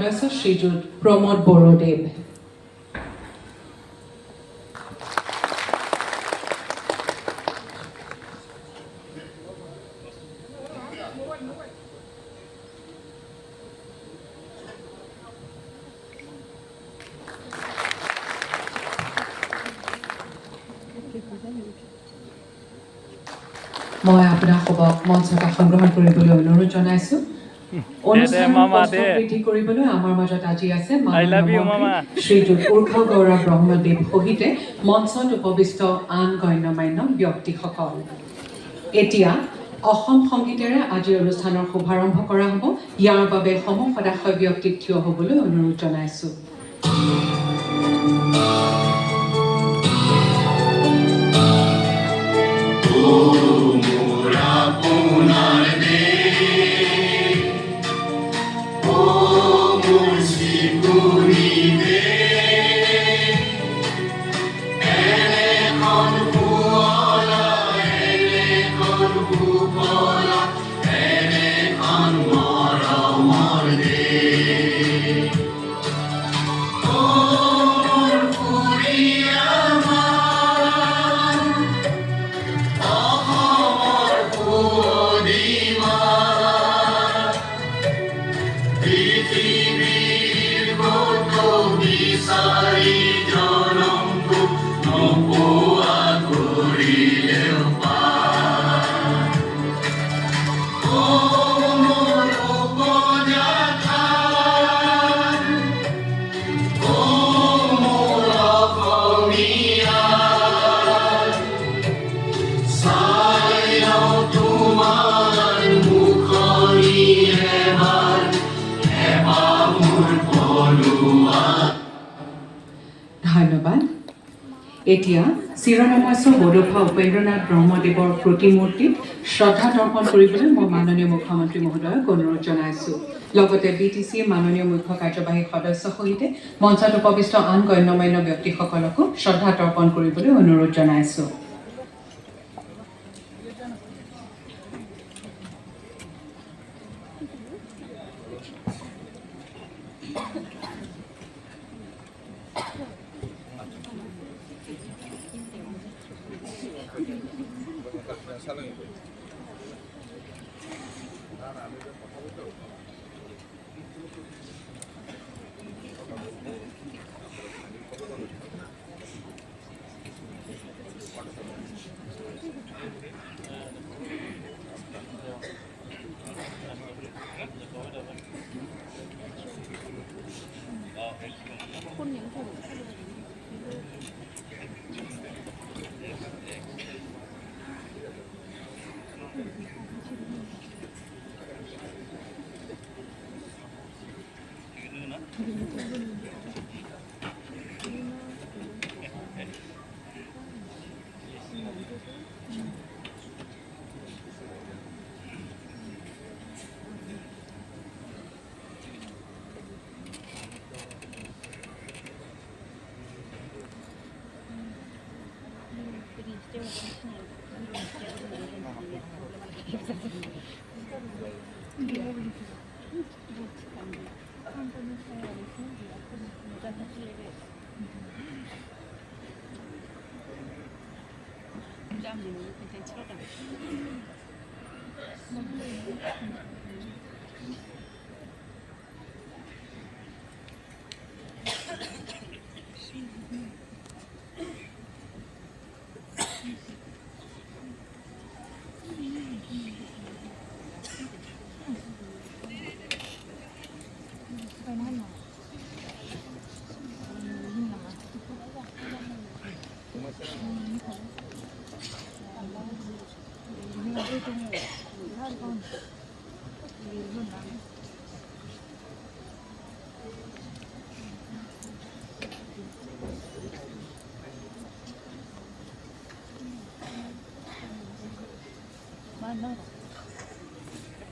সদস্য শ্ৰীযুত প্ৰমোদ বড়োদেৱ। মই আপোনালোকক মঞ্চত আসন গ্ৰহণ কৰিবলৈ অনুৰোধ জনাইছো। অনুষ্ঠানৰ কষ্ট বৃদ্ধি কৰিবলৈ আমাৰ মাজত আজি আছে মাননীয় মন্ত্ৰী শ্ৰীযুত উৰ্খ গৌৰৱ ব্ৰহ্মদেৱ সহিতে মঞ্চত উপবিষ্ট আন গণ্যমান্য ব্যক্তিসকল। এতিয়া অসম সংগীতেৰে আজিৰ অনুষ্ঠানৰ শুভাৰম্ভ কৰা হ'ব। ইয়াৰ বাবে সমূহ সদস্য ব্যক্তিক থিয় হ'বলৈ অনুৰোধ জনাইছো। ধন্যবাদ। এতিয়া চিৰনমস্য বডোফা উপেন্দ্ৰনাথ ব্ৰহ্মদেৱৰ প্ৰতিমূৰ্তিত শ্ৰদ্ধা তৰ্পণ কৰিবলৈ মই মাননীয় মুখ্যমন্ত্ৰী মহোদয়ক অনুৰোধ জনাইছোঁ। লগতে BTCৰ মাননীয় মুখ্য কাৰ্যবাহী সদস্য সহিতে মঞ্চত উপবিষ্ট আন গণ্যমান্য ব্যক্তিসকলকো শ্ৰদ্ধা তৰ্পণ কৰিবলৈ অনুৰোধ জনাইছোঁ। No.